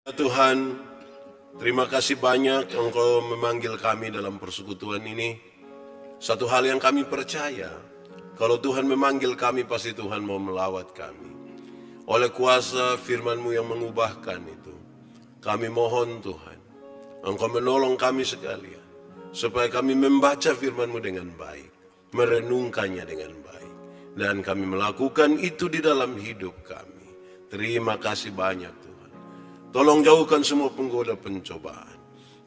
Ya Tuhan, terima kasih banyak Engkau memanggil kami dalam persekutuan ini. Satu hal yang kami percaya, kalau Tuhan memanggil kami, pasti Tuhan mau melawat kami. Oleh kuasa firman-Mu yang mengubahkan itu, kami mohon Tuhan, Engkau menolong kami sekalian, supaya kami membaca firman-Mu dengan baik, merenungkannya dengan baik, dan kami melakukan itu di dalam hidup kami. Terima kasih banyak Tuhan. Tolong jauhkan semua penggoda pencobaan.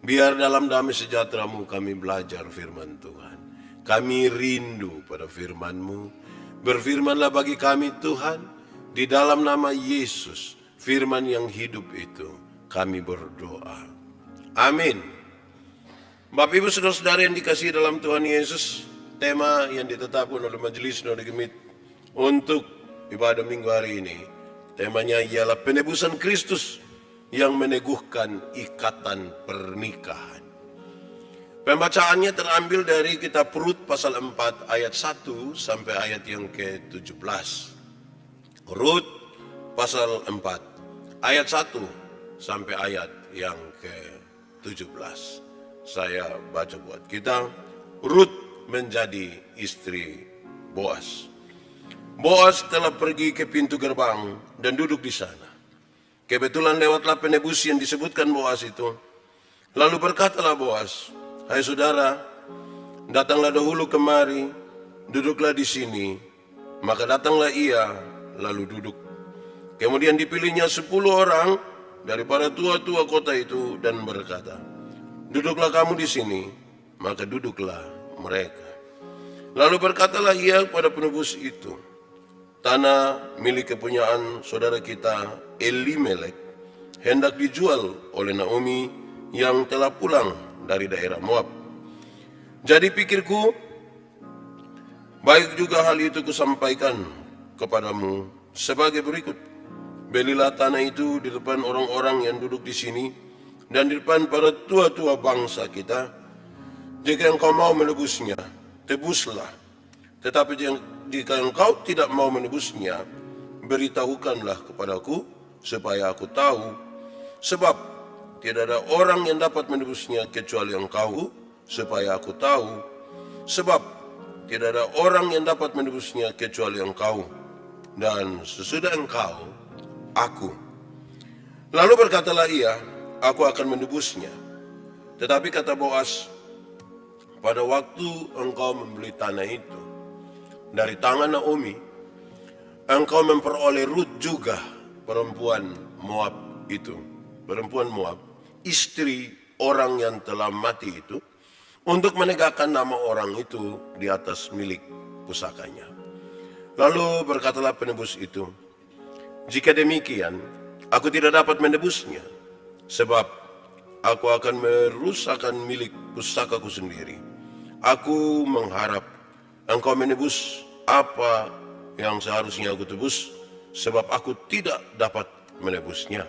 Biar dalam damai sejahtera-Mu kami belajar firman Tuhan. Kami rindu pada firman-Mu. Berfirmanlah bagi kami Tuhan, di dalam nama Yesus, firman yang hidup itu, kami berdoa. Amin. Bapak Ibu Saudara-saudara yang dikasihi dalam Tuhan Yesus, tema yang ditetapkan oleh Majelis Nona Gemit untuk ibadah minggu hari ini, temanya ialah penebusan Kristus yang meneguhkan ikatan pernikahan. Pembacaannya terambil dari kitab Rut pasal 4 ayat 1 sampai ayat yang ke-17. Rut pasal 4 ayat 1 sampai ayat yang ke-17. Saya baca buat kita. Rut menjadi istri Boas. Boas telah pergi ke pintu gerbang dan duduk di sana. Kebetulan lewatlah penebus yang disebutkan Boas itu. Lalu berkatalah Boas, "Hai saudara, datanglah dahulu kemari, duduklah di sini." Maka datanglah ia, lalu duduk. Kemudian dipilihnya 10 orang daripada tua-tua kota itu dan berkata, "Duduklah kamu di sini." Maka duduklah mereka. Lalu berkatalah ia kepada penebus itu, "Tanah milik kepunyaan saudara kita Elimelek hendak dijual oleh Naomi yang telah pulang dari daerah Moab. Jadi pikirku, baik juga hal itu kusampaikan kepadamu sebagai berikut. Belilah tanah itu di depan orang-orang yang duduk di sini dan di depan para tua-tua bangsa kita. Jika engkau mau menebusnya, tebuslah. Tetapi jika engkau tidak mau menebusnya, beritahukanlah kepadaku supaya aku tahu, sebab tidak ada orang yang dapat menebusnya kecuali engkau, supaya aku tahu, sebab tidak ada orang yang dapat menebusnya kecuali engkau, dan sesudah engkau, aku." Lalu berkatalah ia, "Aku akan menebusnya." Tetapi kata Boas, "Pada waktu engkau membeli tanah itu dari tangan Naomi, engkau memperoleh Rut juga, perempuan Moab itu, perempuan Moab, istri orang yang telah mati itu, untuk menegakkan nama orang itu di atas milik pusakanya." Lalu berkatalah penebus itu, "Jika demikian, aku tidak dapat menebusnya, sebab aku akan merusakkan milik pusakaku sendiri. Aku mengharap engkau menebus apa yang seharusnya aku tebus, sebab aku tidak dapat menebusnya.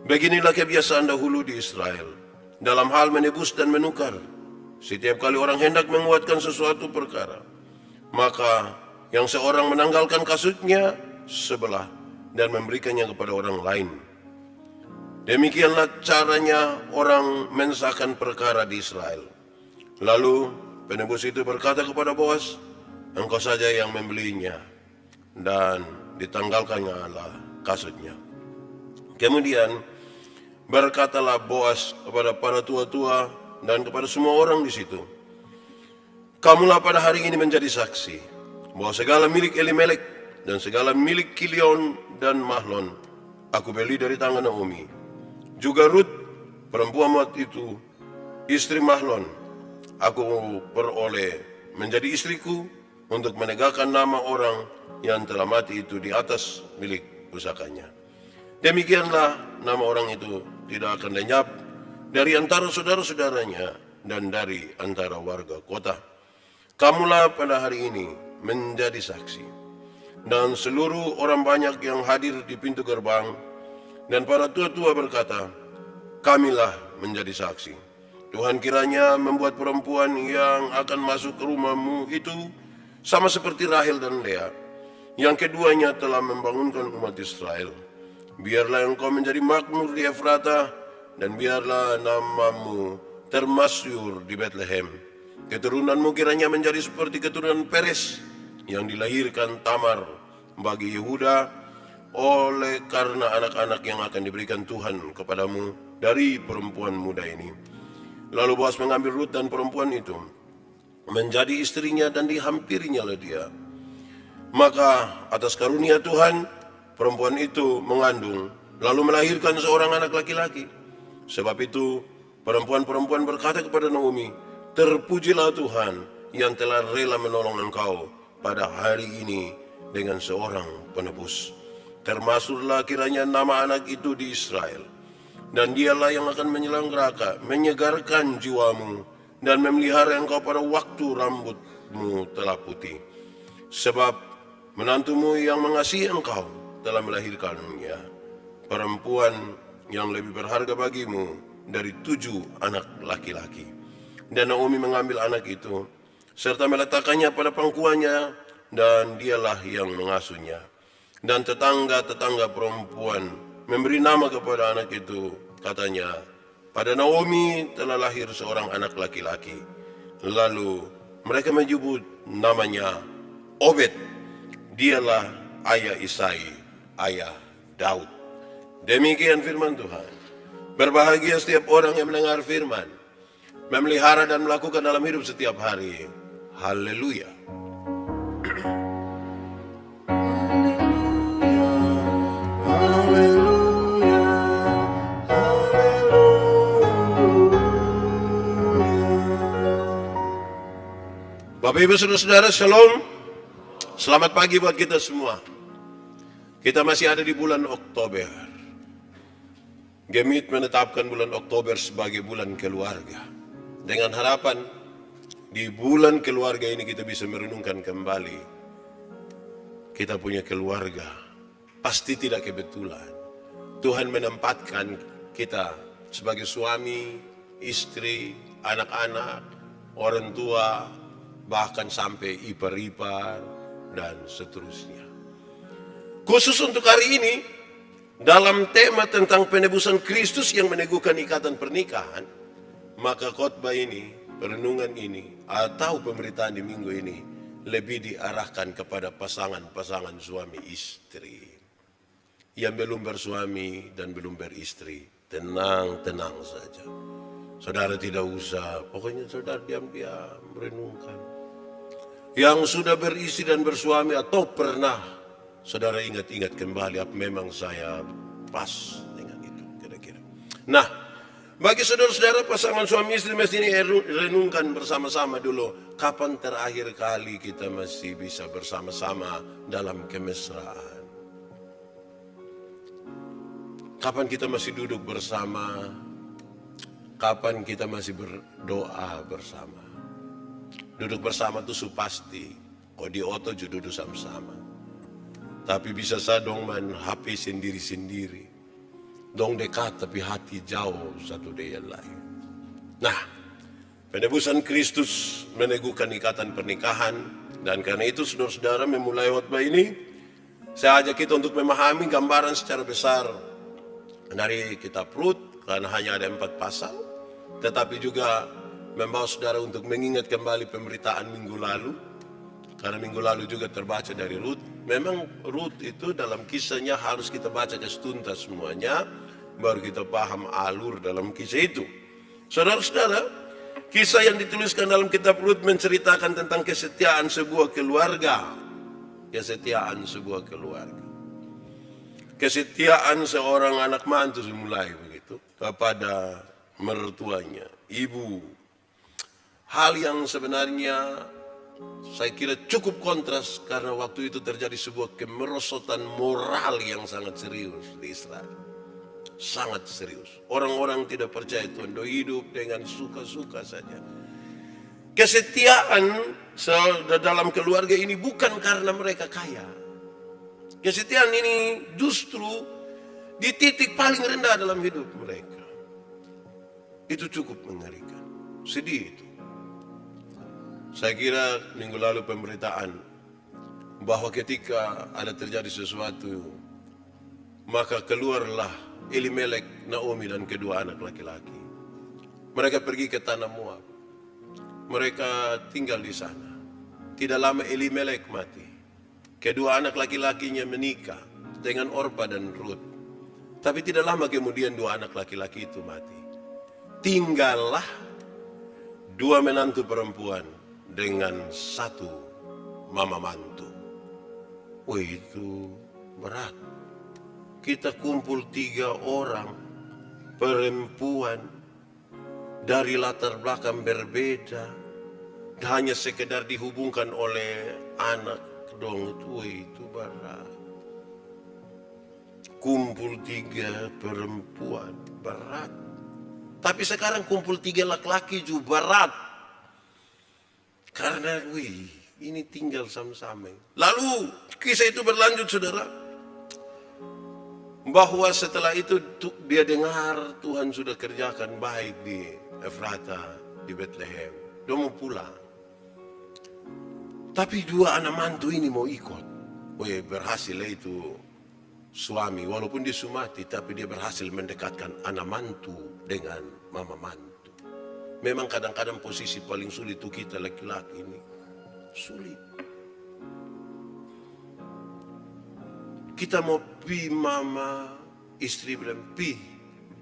Beginilah kebiasaan dahulu di Israel dalam hal menebus dan menukar. Setiap kali orang hendak menguatkan sesuatu perkara, maka yang seorang menanggalkan kasutnya sebelah dan memberikannya kepada orang lain. Demikianlah caranya orang mensahkan perkara di Israel." Lalu penebus itu berkata kepada Boas, "Engkau saja yang membelinya," dan ditanggalkannya kasutnya. Kemudian berkatalah Boas kepada para tua-tua dan kepada semua orang di situ, "Kamulah pada hari ini menjadi saksi bahwa segala milik Elimelek dan segala milik Kilion dan Mahlon aku beli dari tangan Naomi. Juga Rut, perempuan Moab itu, istri Mahlon, aku peroleh menjadi istriku untuk menegakkan nama orang yang telah mati itu di atas milik pusakanya. Demikianlah nama orang itu tidak akan lenyap dari antara saudara-saudaranya dan dari antara warga kota. Kamulah pada hari ini menjadi saksi." Dan seluruh orang banyak yang hadir di pintu gerbang dan para tua-tua berkata, "Kamilah menjadi saksi. Tuhan kiranya membuat perempuan yang akan masuk ke rumahmu itu sama seperti Rahel dan Lea, yang keduanya telah membangunkan umat Israel. Biarlah engkau menjadi makmur di Efrata, dan biarlah namamu termasyhur di Bethlehem. Keturunanmu kiranya menjadi seperti keturunan Peres yang dilahirkan Tamar bagi Yehuda, oleh karena anak-anak yang akan diberikan Tuhan kepadamu dari perempuan muda ini. Lalu Boas mengambil Rut dan perempuan itu menjadi istrinya, dan dihampirinya oleh dia. Maka atas karunia Tuhan, perempuan itu mengandung, lalu melahirkan seorang anak laki-laki. Sebab itu perempuan-perempuan berkata kepada Naomi, terpujilah Tuhan yang telah rela menolong engkau pada hari ini dengan seorang penebus. Termasuklah kiranya nama anak itu di Israel, dan dialah yang akan menyegarkan jiwamu, dan memelihara engkau pada waktu rambutmu telah putih. Sebab menantumu yang mengasihi engkau telah melahirkannya, perempuan yang lebih berharga bagimu dari 7 anak laki-laki. Dan Naomi mengambil anak itu, serta meletakkannya pada pangkuannya, dan dialah yang mengasuhnya. Dan tetangga-tetangga perempuan memberi nama kepada anak itu, katanya, pada Naomi telah lahir seorang anak laki-laki. Lalu mereka menyebut namanya Obed. Dialah ayah Isai, ayah Daud. Demikian firman Tuhan. Berbahagia setiap orang yang mendengar firman, memelihara dan melakukan dalam hidup setiap hari. Haleluya. Bapak Ibu Saudara-saudara, Shalom. Selamat pagi buat kita semua. Kita masih ada di bulan Oktober. Gemit menetapkan bulan Oktober sebagai bulan keluarga, dengan harapan di bulan keluarga ini kita bisa merenungkan kembali. Kita punya keluarga, pasti tidak kebetulan. Tuhan menempatkan kita sebagai suami, istri, anak-anak, orang tua, bahkan sampai ipar-ipar dan seterusnya. Khusus untuk hari ini, dalam tema tentang penebusan Kristus yang meneguhkan ikatan pernikahan, maka khotbah ini, perenungan ini, atau pemberitaan di minggu ini lebih diarahkan kepada pasangan-pasangan suami istri yang belum bersuami dan belum beristri. Tenang-tenang saja. Saudara tidak usah, pokoknya saudara diam-diam merenungkan. Yang sudah beristri dan bersuami atau pernah, saudara ingat-ingat kembali, apa memang saya pas dengan itu kira-kira. Nah, bagi saudara-saudara pasangan suami istri mesti ini renungkan bersama-sama dulu. Kapan terakhir kali kita masih bisa bersama-sama dalam kemesraan? Kapan kita masih duduk bersama? Kapan kita masih berdoa bersama? Duduk bersama itu pasti. Kok di oto juga duduk sama-sama. Tapi bisa saya dong main HP sendiri-sendiri. Dong dekat tapi hati jauh satu dari yang lain. Nah, penebusan Kristus meneguhkan ikatan pernikahan. Dan karena itu saudara-saudara memulai khotbah ini, saya ajak kita untuk memahami gambaran secara besar dari kitab Rut, karena hanya ada 4 pasal. Tetapi juga membawa saudara untuk mengingat kembali pemberitaan minggu lalu. Karena minggu lalu juga terbaca dari Rut. Memang Rut itu dalam kisahnya harus kita baca kesetuntas semuanya, baru kita paham alur dalam kisah itu. Saudara-saudara, kisah yang dituliskan dalam kitab Rut menceritakan tentang kesetiaan sebuah keluarga. Kesetiaan sebuah keluarga. Kesetiaan seorang anak mantu dimulai begitu kepada mertuanya, ibu. Hal yang sebenarnya saya kira cukup kontras karena waktu itu terjadi sebuah kemerosotan moral yang sangat serius di Israel. Sangat serius. Orang-orang tidak percaya Tuhan, hidup dengan suka-suka saja. Kesetiaan dalam keluarga ini bukan karena mereka kaya. Kesetiaan ini justru di titik paling rendah dalam hidup mereka. Itu cukup mengerikan. Sedih itu. Saya kira minggu lalu pemberitaan bahwa ketika ada terjadi sesuatu Maka keluarlah Elimelek, Naomi dan kedua anak laki-laki. Mereka pergi ke tanah Moab. Mereka tinggal di sana. Tidak lama Elimelek mati. Kedua anak laki-lakinya menikah dengan Orpa dan Rut. Tapi tidak lama kemudian dua anak laki-laki itu mati. Tinggallah dua menantu perempuan dengan satu mama mantu. Wih, itu berat. Kita kumpul 3 orang perempuan dari latar belakang berbeda, hanya sekedar dihubungkan oleh anak dong. Itu berat. Kumpul 3 perempuan berat. Tapi sekarang kumpul 3 laki-laki juga berat. Karena ini tinggal sama-sama. Lalu kisah itu berlanjut, saudara, bahwa setelah itu dia dengar Tuhan sudah kerjakan baik di Efrata, di Bethlehem. Dia mau pulang. Tapi 2 anak mantu ini mau ikut. Berhasil itu suami, walaupun dia mati, tapi dia berhasil mendekatkan anak mantu dengan mama mantu. Memang kadang-kadang posisi paling sulit itu kita laki-laki ini. Sulit. Kita mau pi mama, istri bilang pi,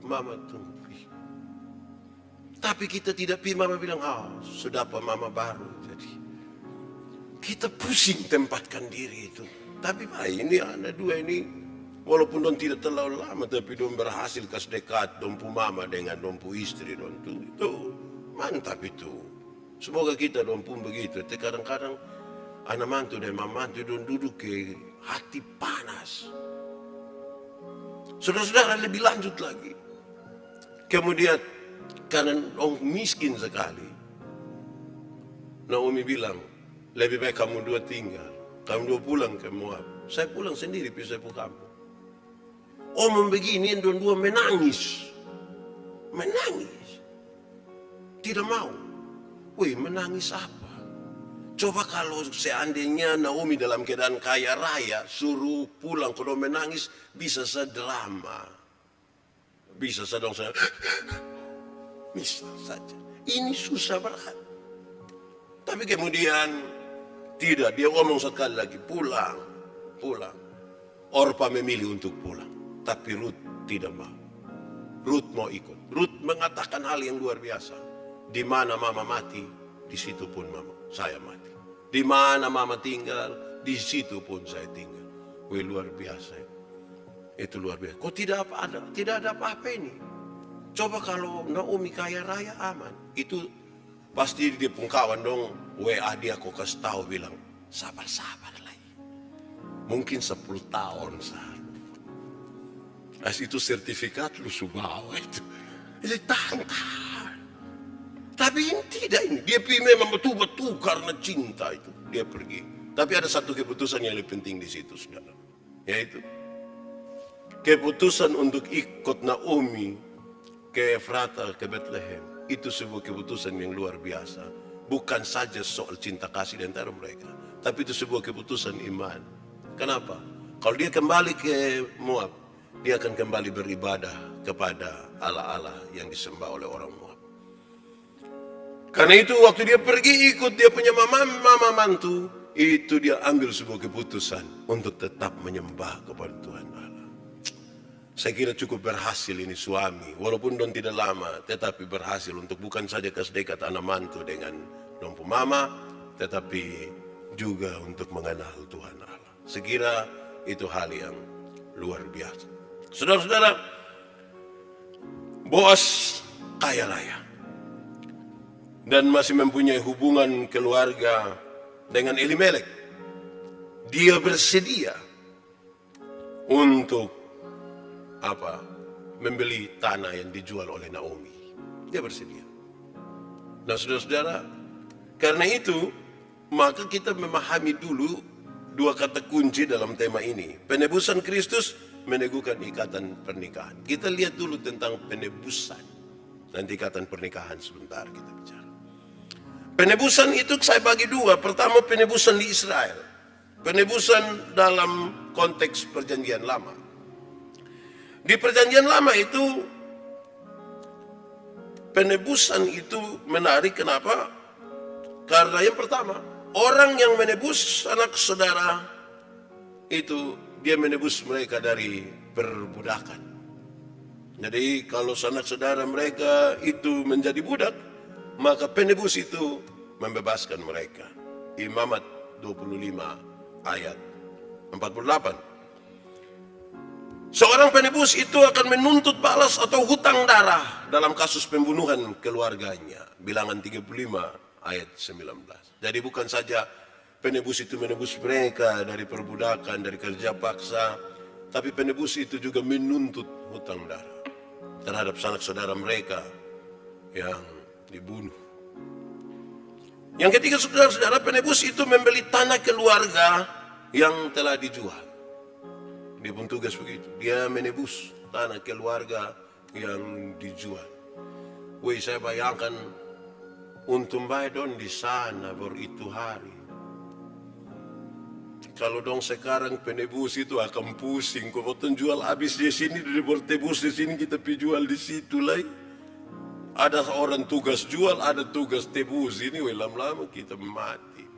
mama tunggu pi. Tapi kita tidak pi, mama bilang, sudah apa mama baru. Jadi kita pusing tempatkan diri itu. Tapi ini anak 2 ini, walaupun don tidak terlalu lama, tapi don berhasil kas dekat don pu mama dengan don pu istri don itu mantap itu. Semoga kita don pun begitu. Tapi kadang-kadang anak mantu dan mama mantu don duduk ke hati panas. Saudara-saudara, lebih lanjut lagi. Kemudian karena orang miskin sekali, Naomi bilang, lebih baik kamu 2 tinggal, kamu 2 pulang ke Moab. Saya pulang sendiri, saya pulang kampung. Omong begini, don 2 menangis. Menangis. Tidak mau. Menangis apa? Coba kalau seandainya Naomi dalam keadaan kaya raya, suruh pulang, kalau menangis, bisa sedrama. Bisa sedang saya, bisa saja. Ini susah berat. Tapi kemudian, tidak, dia ngomong sekali lagi, pulang. Orpa memilih untuk pulang. Tapi Rut tidak mau. Rut mau ikut. Rut mengatakan hal yang luar biasa. Di mana mama mati, di situ pun saya mati. Di mana mama tinggal, di situ pun saya tinggal. Luar biasa. Itu luar biasa. Kok tidak ada apa-apa ini? Coba kalau Naomi kaya raya aman. Itu pasti dia pun kawan dong. WA dia kok kasih tahu bilang, sabar lagi. Mungkin 10 tahun itu sertifikat lu subawa itu. Jadi tahan. Tapi ini tidak ini. Dia memang betul-betul karena cinta itu. Dia pergi. Tapi ada satu keputusan yang lebih penting di situ, saudara. Yaitu keputusan untuk ikut Naomi ke Efrata, ke Bethlehem. Itu sebuah keputusan yang luar biasa. Bukan saja soal cinta kasih di antara mereka. Tapi itu sebuah keputusan iman. Kenapa? Kalau dia kembali ke Moab, dia akan kembali beribadah kepada Allah-Allah yang disembah oleh orang Moab. Karena itu waktu dia pergi ikut dia punya mama mantu, itu dia ambil sebuah keputusan untuk tetap menyembah kepada Tuhan Allah. Saya kira cukup berhasil ini suami, walaupun don tidak lama, tetapi berhasil untuk bukan saja kas dekat anak mantu dengan dompu mama, tetapi juga untuk mengenal Tuhan Allah. Sekira itu hal yang luar biasa. Saudara-saudara, Boas kaya raya dan masih mempunyai hubungan keluarga dengan Elimelek. Dia bersedia untuk membeli tanah yang dijual oleh Naomi. Dia bersedia. Nah, saudara-saudara, karena itu maka kita memahami dulu 2 kata kunci dalam tema ini. Penebusan Kristus meneguhkan ikatan pernikahan. Kita lihat dulu tentang penebusan. Nanti ikatan pernikahan sebentar kita bicara. Penebusan itu saya bagi 2. Pertama, penebusan di Israel. Penebusan dalam konteks perjanjian lama. Di perjanjian lama itu, penebusan itu menarik. Kenapa? Karena yang pertama, orang yang menebus anak saudara itu, dia menebus mereka dari perbudakan. Jadi kalau sanak saudara mereka itu menjadi budak, maka penebus itu membebaskan mereka. Imamat 25 ayat 48. Seorang penebus itu akan menuntut balas atau hutang darah dalam kasus pembunuhan keluarganya. Bilangan 35 ayat 19. Jadi bukan saja penebus itu menebus mereka dari perbudakan, dari kerja paksa, tapi penebus itu juga menuntut hutang darah terhadap sanak saudara mereka yang dibunuh. Yang ketiga, saudara-saudara, penebus itu membeli tanah keluarga yang telah dijual. Dia pun tugas begitu. Dia menebus tanah keluarga yang dijual. Wih, saya bayangkan untung baik dong di sana baru itu hari. Kalau dong sekarang penebus itu akan pusing. Kau potong jual habis di sini, dia bertebus di sini, kita pi jual di situ lagi. Ada orang tugas jual, ada tugas tebus. Ini lama-lama kita mati.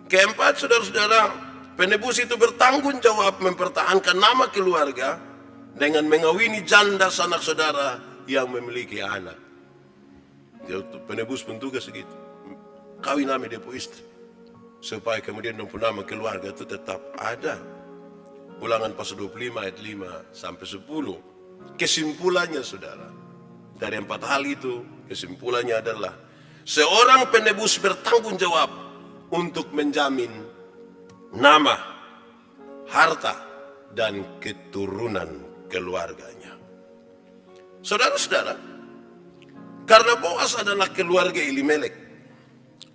Keempat, saudara-saudara, penebus itu bertanggung jawab mempertahankan nama keluarga dengan mengawini janda sanak saudara yang memiliki anak. Penebus pun tugas segitu. Kawin nama dia istri. Supaya kemudian nama keluarga itu tetap ada. Ulangan pasal 25 ayat 5 sampai 10. Kesimpulannya, saudara, dari 4 hal itu, kesimpulannya adalah seorang penebus bertanggung jawab untuk menjamin nama, harta, dan keturunan keluarganya. Saudara-saudara, karena Boas adalah keluarga Elimelek,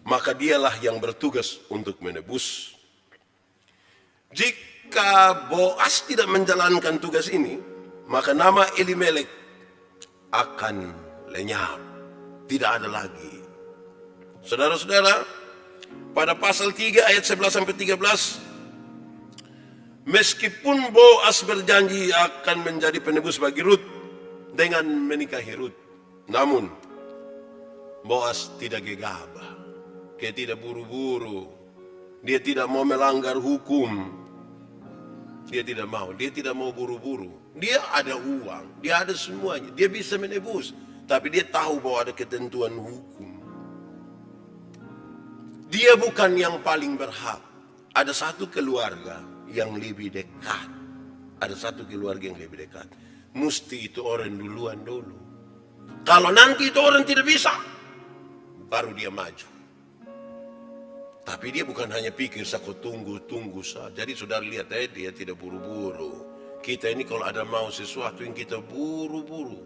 maka dialah yang bertugas untuk menebus. Jika Boas tidak menjalankan tugas ini, maka nama Elimelek akan lenyap, tidak ada lagi. Saudara-saudara, pada pasal 3 ayat 11 sampai 13, meskipun Boas berjanji akan menjadi penebus bagi Rut dengan menikahi Rut, namun Boas tidak gegabah. Dia tidak buru-buru. Dia tidak mau melanggar hukum. Dia tidak mau buru-buru. Dia ada uang, dia ada semuanya, dia bisa menebus. Tapi dia tahu bahwa ada ketentuan hukum. Dia bukan yang paling berhak. Ada satu keluarga yang lebih dekat. Ada satu keluarga yang lebih dekat. Mesti itu orang duluan dulu. Kalau nanti itu orang tidak bisa, baru dia maju. Tapi dia bukan hanya pikir, saya tunggu saja. Jadi saudara lihat, dia tidak buru-buru. Kita ini kalau ada mau sesuatu yang kita buru-buru.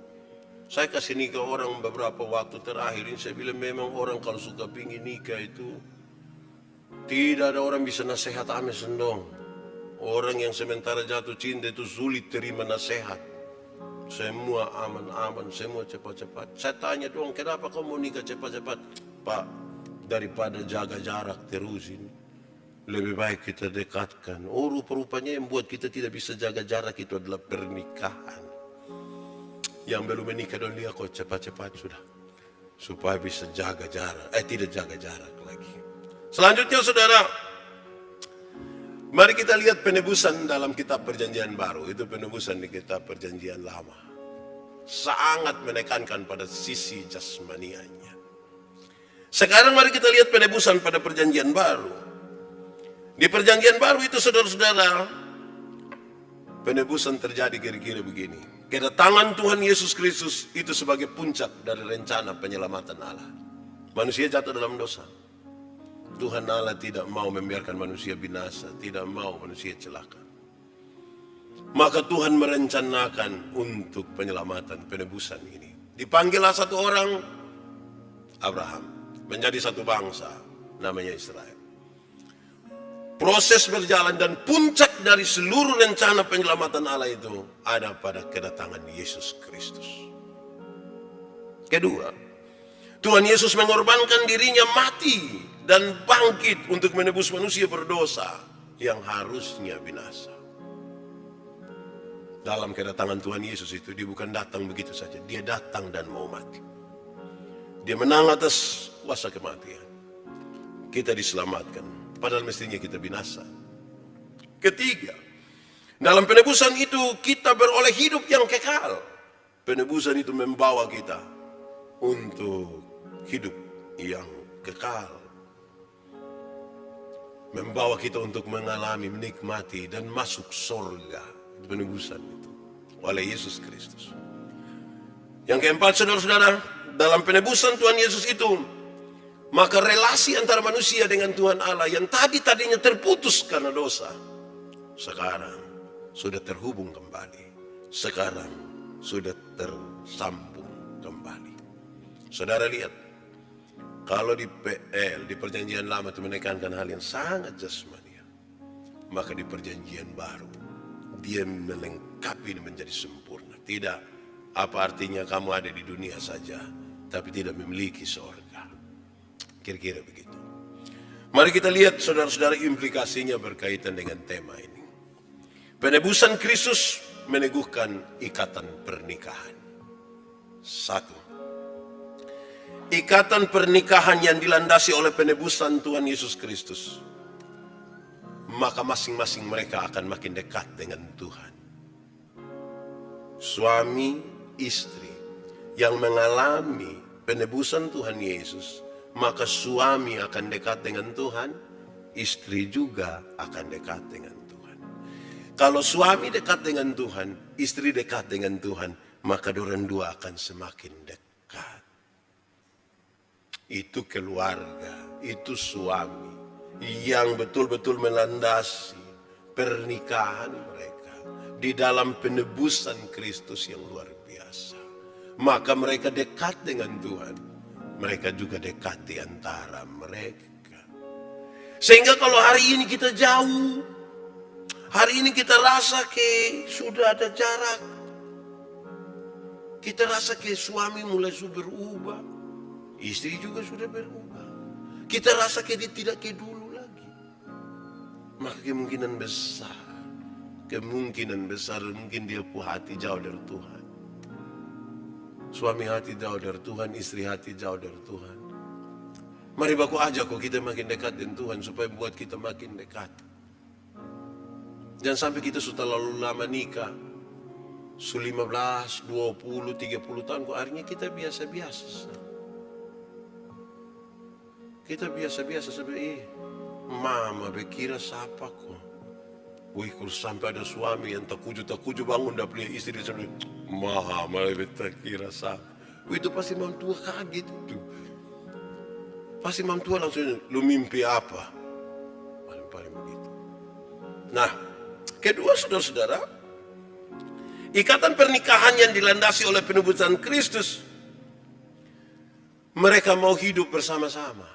Saya kasih nikah orang beberapa waktu terakhir ini, saya bilang memang orang kalau suka pingin nikah itu, tidak ada orang bisa nasihat ame sendong. Orang yang sementara jatuh cinta itu sulit terima nasihat. Semua aman-aman, semua cepat-cepat. Saya tanya dong, kenapa kamu mau nikah cepat-cepat? Pak, daripada jaga jarak terus ini, lebih baik kita dekatkan. Oh, rupa-rupanya yang buat kita tidak bisa jaga jarak itu adalah pernikahan. Yang belum menikah dong dia kok cepat-cepat sudah, supaya bisa jaga jarak. Tidak jaga jarak lagi. Selanjutnya, saudara, mari kita lihat penebusan dalam kitab Perjanjian Baru. Itu penebusan di kitab Perjanjian Lama. Sangat menekankan pada sisi jasmanianya. Sekarang mari kita lihat penebusan pada Perjanjian Baru. Di Perjanjian Baru itu, saudara-saudara, penebusan terjadi kira-kira begini. Kedatangan Tuhan Yesus Kristus itu sebagai puncak dari rencana penyelamatan Allah. Manusia jatuh dalam dosa. Tuhan Allah tidak mau membiarkan manusia binasa, tidak mau manusia celaka. Maka Tuhan merencanakan untuk penyelamatan, penebusan ini. Dipanggillah satu orang, Abraham, menjadi satu bangsa, namanya Israel. Proses berjalan dan puncak dari seluruh rencana penyelamatan Allah itu ada pada kedatangan Yesus Kristus. Kedua, Tuhan Yesus mengorbankan dirinya mati dan bangkit untuk menebus manusia berdosa yang harusnya binasa. Dalam kedatangan Tuhan Yesus itu, dia bukan datang begitu saja. Dia datang dan mau mati. Dia menang atas kuasa kematian. Kita diselamatkan, padahal mestinya kita binasa. Ketiga, dalam penebusan itu kita beroleh hidup yang kekal. Penebusan itu membawa kita untuk hidup yang kekal. Membawa kita untuk mengalami, menikmati, dan masuk surga. Penebusan itu oleh Yesus Kristus. Yang keempat, saudara-saudara, dalam penebusan Tuhan Yesus itu, maka relasi antara manusia dengan Tuhan Allah yang tadinya terputus karena dosa, sekarang sudah terhubung kembali. Sekarang sudah tersambung kembali. Saudara lihat, kalau di PL, di perjanjian lama itu menekankan hal yang sangat jasmani, maka di perjanjian baru dia melengkapi dan menjadi sempurna. Tidak, apa artinya kamu ada di dunia saja tapi tidak memiliki surga. Kira-kira begitu. Mari kita lihat saudara-saudara implikasinya berkaitan dengan tema ini. Penebusan Kristus meneguhkan ikatan pernikahan. Satu, ikatan pernikahan yang dilandasi oleh penebusan Tuhan Yesus Kristus, maka masing-masing mereka akan makin dekat dengan Tuhan. Suami istri yang mengalami penebusan Tuhan Yesus, maka suami akan dekat dengan Tuhan, istri juga akan dekat dengan Tuhan. Kalau suami dekat dengan Tuhan, istri dekat dengan Tuhan, maka dorang dua akan semakin dekat. Itu keluarga, itu suami yang betul-betul melandasi pernikahan mereka di dalam penebusan Kristus yang luar biasa. Maka mereka dekat dengan Tuhan, mereka juga dekat di antara mereka. Sehingga kalau hari ini kita jauh, hari ini kita rasa sudah ada jarak, kita rasa suami mulai sudah berubah, istri juga sudah berubah, kita rasa dia tidak dulu, maka kemungkinan besar mungkin dia hati jauh dari Tuhan. Suami hati jauh dari Tuhan, istri hati jauh dari Tuhan. Mari baku ajak kita makin dekat dengan Tuhan supaya buat kita makin dekat. Jangan sampai kita sudah terlalu lama nikah, 15, 20, 30 tahun, kok akhirnya kita biasa-biasa. Kita biasa-biasa sampai mama bekira siapa kok. Wih, kalau sampai ada suami yang tak kuju bangun dah punya istri sampai mama tak kira siapa. Wih, itu pasti mam tua kaget itu. Pasti mam tua langsung, lu mimpi apa? Paling begitu. Nah, kedua saudara-saudara, ikatan pernikahan yang dilandasi oleh penebusan Kristus, mereka mau hidup bersama-sama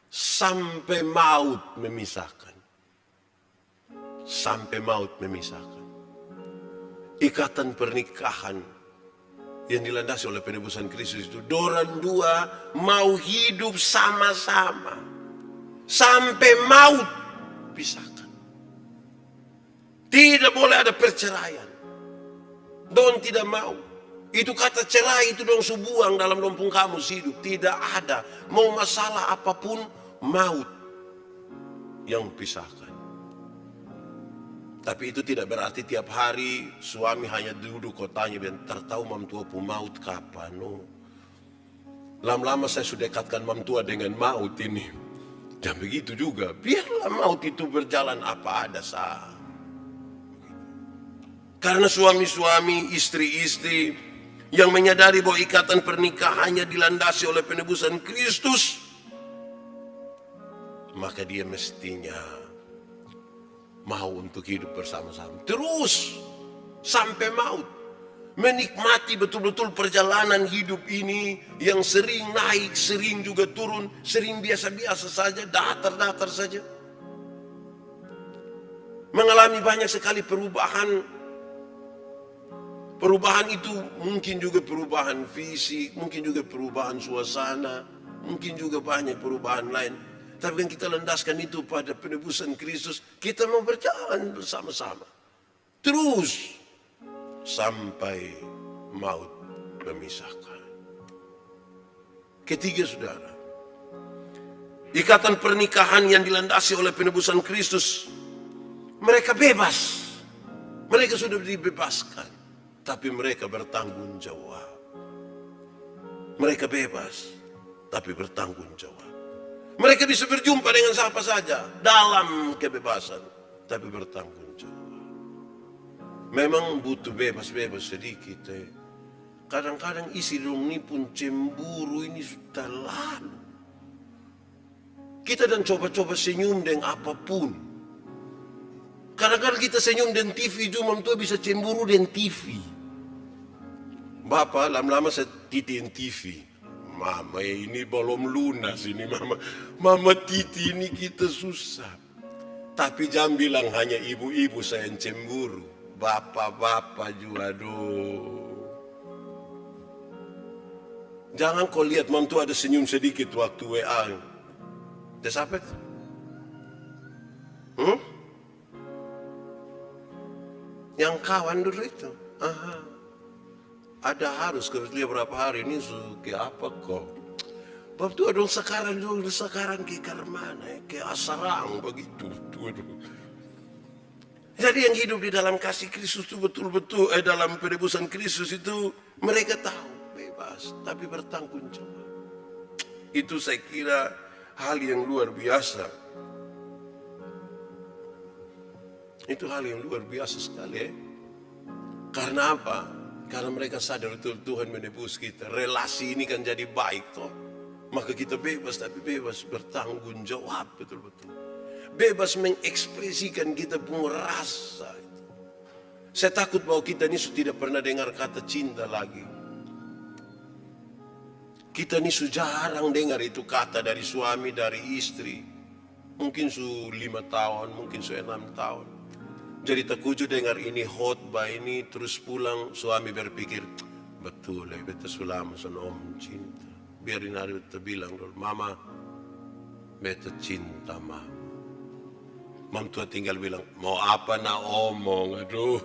sampai maut memisahkan. Sampai maut memisahkan. Ikatan pernikahan yang dilandasi oleh penebusan Kristus itu, dorang dua mau hidup sama-sama sampai maut pisahkan. Tidak boleh ada perceraian. Don tidak mau. Itu kata cerai itu dong subuang dalam lompong kamus hidup. Tidak ada. Mau masalah apapun, maut yang pisahkan. Tapi itu tidak berarti tiap hari suami hanya duduk kotanya dan tertahu mam tua pu maut kapan. No. Lama-lama saya sudah dekatkan mam tua dengan maut ini. Dan begitu juga. Biarlah maut itu berjalan apa ada sah. Karena suami-suami, istri-istri yang menyadari bahwa ikatan pernikahannya dilandasi oleh penebusan Kristus, maka dia mestinya mau untuk hidup bersama-sama terus sampai maut, menikmati betul-betul perjalanan hidup ini yang sering naik, sering juga turun, sering biasa-biasa saja, datar-datar saja, mengalami banyak sekali perubahan. Perubahan itu mungkin juga perubahan fisik, mungkin juga perubahan suasana, mungkin juga banyak perubahan lain. Tapi kan kita landaskan itu pada penebusan Kristus, kita mau berjalan bersama-sama terus sampai maut memisahkan. Ketiga, saudara, ikatan pernikahan yang dilandasi oleh penebusan Kristus, mereka bebas. Mereka sudah dibebaskan, tapi mereka bertanggung jawab. Mereka bebas, tapi bertanggung jawab. Mereka bisa berjumpa dengan siapa saja dalam kebebasan, tapi bertanggung jawab. Memang butuh bebas-bebas sedikit. Kadang-kadang isi dong ini pun cemburu ini sudah lalu. Kita dan coba-coba senyum dengan apapun. Kadang-kadang kita senyum dengan TV, cuma tuh bisa cemburu dengan TV. Bapak lama-lama saya titiin TV. Mama ini belum lunas ini mama. Mama titi ini kita susah. Tapi jangan bilang hanya ibu-ibu saya yang cemburu. Bapak-bapak juga aduh. Jangan kau lihat mam tuh ada senyum sedikit waktu WA. Desapet? Yang kawan dulu itu. Ada harus kerja berapa hari ini ke apa kok? Bab tu ada sekarang juga sekarang ke mana? Ke asarang begitu. Jadi yang hidup di dalam kasih Kristus itu betul-betul dalam penebusan Kristus itu mereka tahu bebas tapi bertanggung jawab. Itu saya kira hal yang luar biasa. Itu hal yang luar biasa sekali. Karena apa? Karena mereka sadar betul Tuhan menebus kita. Relasi ini kan jadi baik toh. Maka kita bebas, tapi bebas bertanggung jawab betul-betul. Bebas mengekspresikan kita punya rasa. Saya takut bahwa kita ini sudah tidak pernah dengar kata cinta lagi. Kita ini sudah jarang dengar itu kata dari suami, dari istri. Mungkin 5 tahun, mungkin 6 tahun. Jadi terkujud dengar ini khotbah ini, terus pulang suami berpikir, betul ya, beta sulama son om cinta. Biarin ada beta bilang dulu, mama, beta cinta mama. Mam tua tinggal bilang, mau apa na omong, aduh,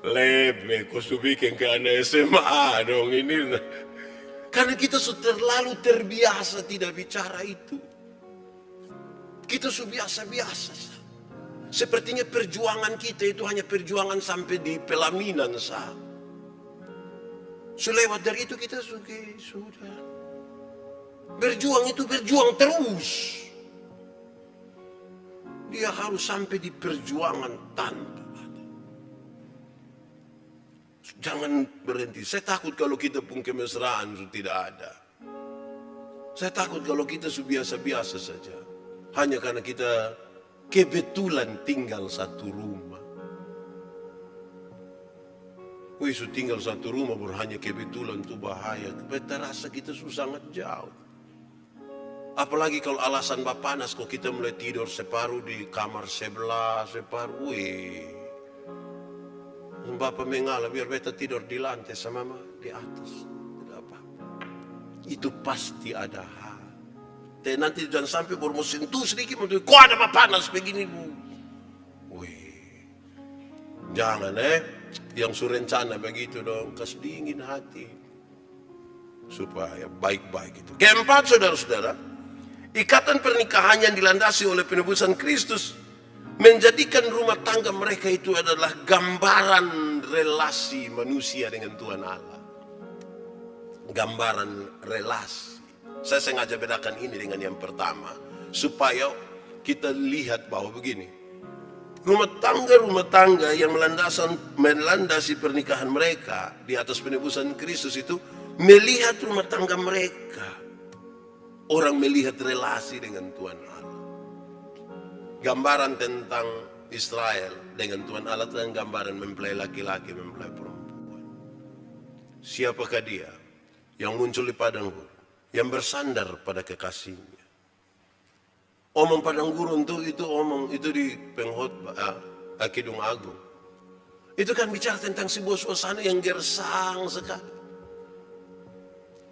lebe, kau su bikin ke anak SMA dong ini. Karena kita sudah terlalu terbiasa tidak bicara itu. Kita sudah biasa-biasa. Sepertinya perjuangan kita itu hanya perjuangan sampai di pelaminan sah. Selewat dari itu kita sudah. Berjuang itu berjuang terus. Dia harus sampai di perjuangan tanpa ada. Jangan berhenti. Saya takut kalau kita pun kemesraan sudah tidak ada. Saya takut kalau kita sudah biasa-biasa saja. Hanya karena kita kebetulan tinggal satu rumah. Su tinggal satu rumah baru hanya kebetulan itu bahaya. Kita rasa kita sangat jauh. Apalagi kalau alasan panas kok kita mulai tidur separuh di kamar sebelah, separuh. Bapak mengalah biar beta tidur di lantai sama mama di atas. Tidak apa-apa. Itu pasti ada hal. Dan nanti jangan sampai baru mau sentuh sedikit, kok ada panas begini bu. Jangan yang surencana begitu dong, kasih dingin hati. Supaya baik-baik itu. Keempat saudara-saudara, ikatan pernikahan yang dilandasi oleh penebusan Kristus menjadikan rumah tangga mereka itu adalah gambaran relasi manusia dengan Tuhan Allah. Gambaran relasi. Saya sengaja bedakan ini dengan yang pertama. Supaya kita lihat bahwa begini. Rumah tangga yang melandasi pernikahan mereka di atas penebusan Kristus itu melihat rumah tangga mereka. Orang melihat relasi dengan Tuhan Allah. Gambaran tentang Israel dengan Tuhan Allah dan gambaran mempelai laki-laki, mempelai perempuan. Siapakah dia yang muncul di padang gurun? Yang bersandar pada kekasihnya. Omong padang gurun itu omong itu di pengkhotbah Kidung Agung. Itu kan bicara tentang sebuah suasana yang gersang sekali.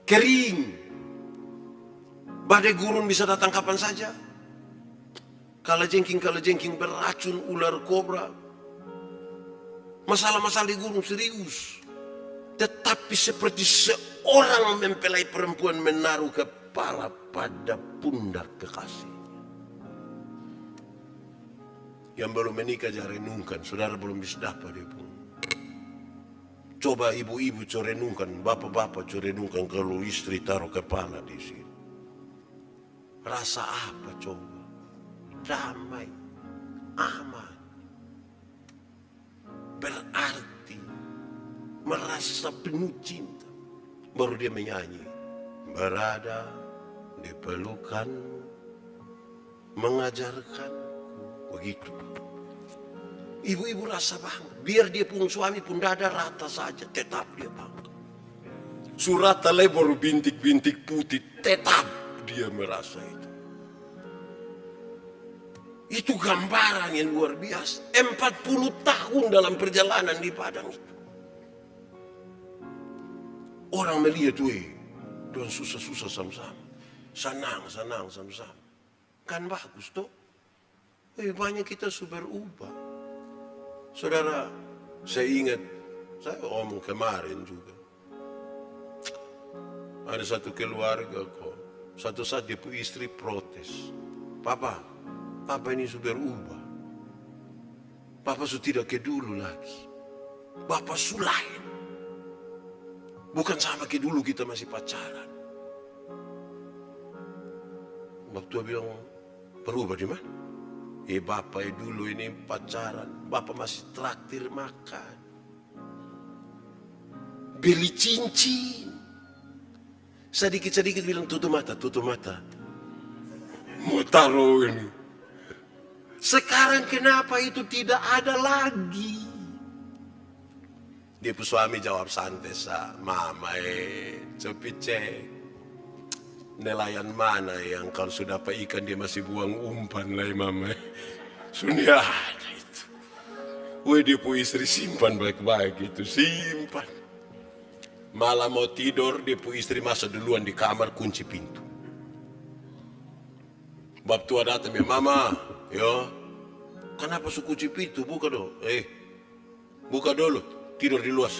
Kering. Badai gurun bisa datang kapan saja. Kalajengking beracun ular kobra. Masalah-masalah di gunung serius. Tetapi seperti seorang mempelai perempuan menaruh kepala pada pundak kekasih. Yang belum menikah jangan renungkan, saudara belum bisa dapat dia pun. Coba ibu-ibu coba renungkan, bapak-bapak coba renungkan kalau istri taruh kepala di sini. Rasa apa coba? Damai, aman. Berarti merasa penuh cinta. Baru dia menyanyi. Berada di pelukanmu, mengajarkanku. Begitu. Ibu-ibu rasa bangga. Biar dia pun suami pun dada rata saja, tetap dia bangga. Surat baru bintik-bintik putih, tetap dia merasa itu. Itu gambaran yang luar biasa. 40 tahun dalam perjalanan di padang itu. Orang melihat, dan susah-susah sama-sama. Senang sama-sama. Kan bagus toh. Banyak kita sudah berubah. Saudara, saya ingat, saya omong kemarin juga. Ada satu keluarga kok, satu saat dia punya istri protes. Papa ini sudah berubah. Papa sudah tidak kayak dulu lagi. Bapak lain. Bukan sama kayak dulu kita masih pacaran. Waktu dia bilang, berubah di mana? Bapak dulu ini pacaran, bapak masih traktir makan. Beli cincin. Sedikit-sedikit bilang tutup mata. Mau taruh ini. Sekarang kenapa itu tidak ada lagi? Dia pun suami jawab santai mama coba cek. Nelayan mana yang kalau sudah dapat ikan dia masih buang umpan lah mama. Sudah ada itu. Dia punya istri simpan baik-baik itu. Simpan. Malam mau tidur dia punya istri masuk duluan di kamar kunci pintu. Bab tua datang ya mama. Kenapa su kunci pintu? Buka dong. Buka dulu. Tidur di luar.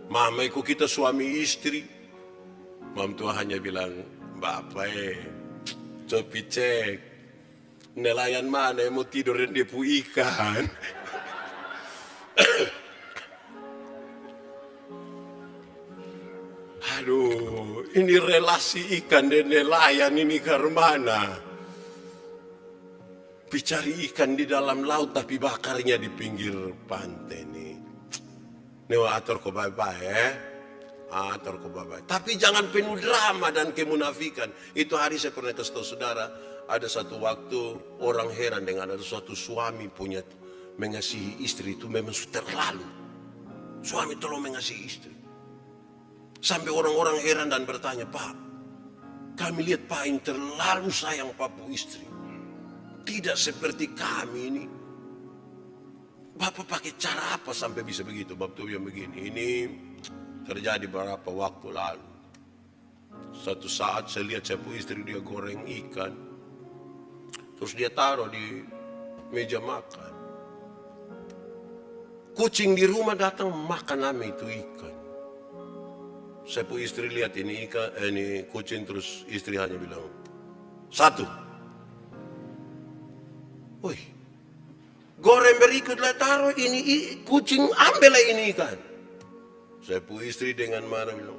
Mama ikut kita suami istri. Mam tua hanya bilang, Bapak coba cek. Nelayan mana yang mau tidur dan dia punya ikan. Aduh, ini relasi ikan dan nelayan ini ke mana? Dicari ikan di dalam laut tapi bakarnya di pinggir pantai nih. Newa atur ko bye-bye atur ko bye-bye. Tapi jangan penuh drama dan kemunafikan. Itu hari saya pernah kasih tahu saudara, ada satu waktu orang heran dengan ada suatu suami punya mengasihi istri itu memang terlalu. Suami tolong mengasihi istri. Sampai orang-orang heran dan bertanya, Pak, kami lihat Pak yang terlalu sayang papu istri. Tidak seperti kami ini. Bapak pakai cara apa sampai bisa begitu? Bapak yang begini. Ini terjadi beberapa waktu lalu. Satu saat saya lihat saya punya istri dia goreng ikan. Terus dia taruh di meja makan. Kucing di rumah datang makan nama itu ikan. Saya punya istri lihat ini ikan, ini kucing, terus istri hanya bilang, 1. Woi, goreng berikutlah taruh ini kucing ambillah ini ikan. Saya punya istri dengan marah bilang,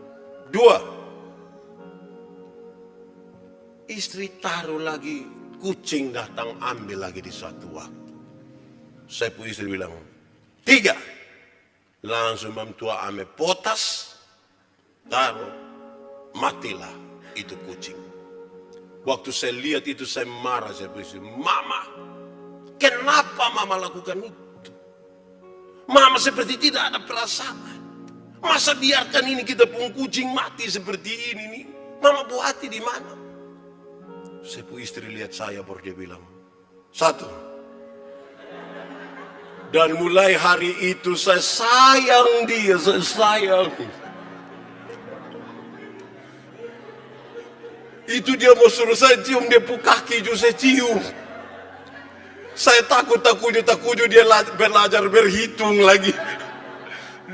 2. Istri taruh lagi, kucing datang ambil lagi di suatu waktu. Saya punya istri bilang, 3. Langsung mamtua ame potas, taruh, matilah itu kucing. Waktu saya lihat itu saya marah, saya punya istri, Mama, kenapa Mama lakukan itu? Mama seperti tidak ada perasaan. Masa biarkan ini kita pun kucing mati seperti ini nih? Mama buati di mana? Saya punya istri lihat saya baru dia bilang, 1. Dan mulai hari itu saya sayang dia, saya sayang. Itu dia mau suruh saya cium dia pu kaki juga saya cium. Saya takut dia belajar berhitung lagi.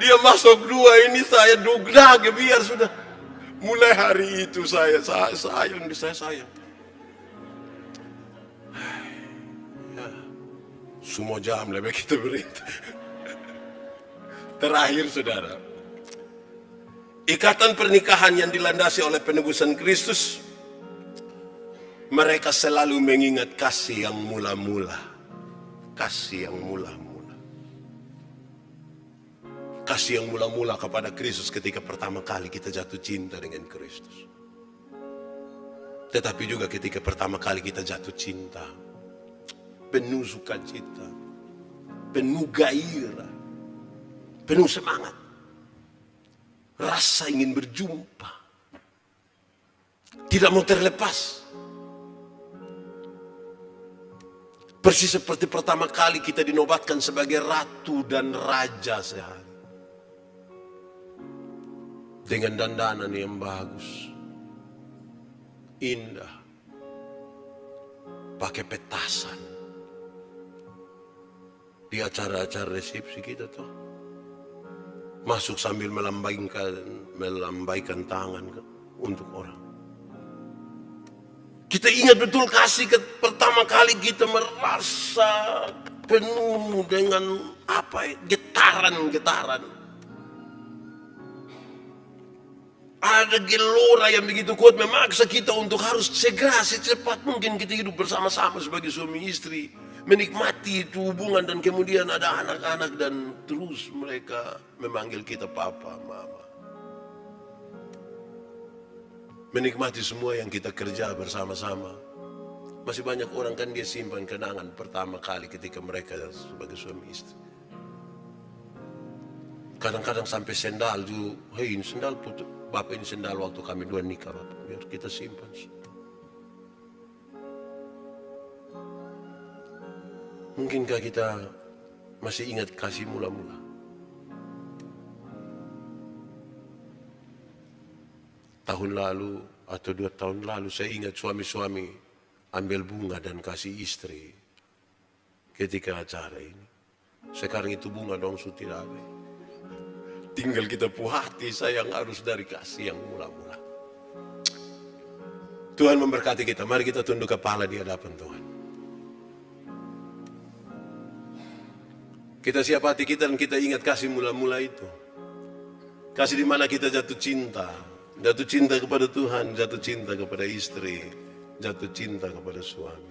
Dia masuk 2 ini saya dugna biar sudah. Mulai hari itu saya sayang. Ya, semua jam lebih kita berita. Terakhir saudara, ikatan pernikahan yang dilandasi oleh penebusan Kristus, mereka selalu mengingat kasih yang mula-mula. Kasih yang mula-mula. Kasih yang mula-mula kepada Kristus ketika pertama kali kita jatuh cinta dengan Kristus. Tetapi juga ketika pertama kali kita jatuh cinta, penuh sukacita, penuh gairah, penuh semangat, rasa ingin berjumpa, tidak mau terlepas. Persis seperti pertama kali kita dinobatkan sebagai ratu dan raja sehari. Dengan dandanan yang bagus, indah, pakai petasan. Di acara-acara resepsi kita tuh, masuk sambil melambaikan tangan untuk orang. Kita ingat betul kasih pertama kali kita merasa penuh dengan getaran. Ada gelora yang begitu kuat memaksa kita untuk harus segera secepat mungkin kita hidup bersama-sama sebagai suami istri. Menikmati itu hubungan dan kemudian ada anak-anak dan terus mereka memanggil kita papa, mama. Menikmati semua yang kita kerja bersama-sama. Masih banyak orang kan dia simpan kenangan pertama kali ketika mereka sebagai suami istri. Kadang-kadang sampai sendal juga, hei ini sendal putus, bapak ini sendal waktu kami 2 nikah bapak, biar kita simpan. Mungkinkah kita masih ingat kasih mula-mula? Tahun lalu atau 2 tahun lalu saya ingat suami-suami ambil bunga dan kasih istri ketika acara ini. Sekarang itu bunga dong sudah tidak ada. Tinggal kita puhati sayang harus dari kasih yang mula-mula. Tuhan memberkati kita. Mari kita tunduk kepala di hadapan Tuhan. Kita siap hati kita dan kita ingat kasih mula-mula itu. Kasih di mana kita jatuh cinta. Jatuh cinta kepada Tuhan, jatuh cinta kepada istri, jatuh cinta kepada suami.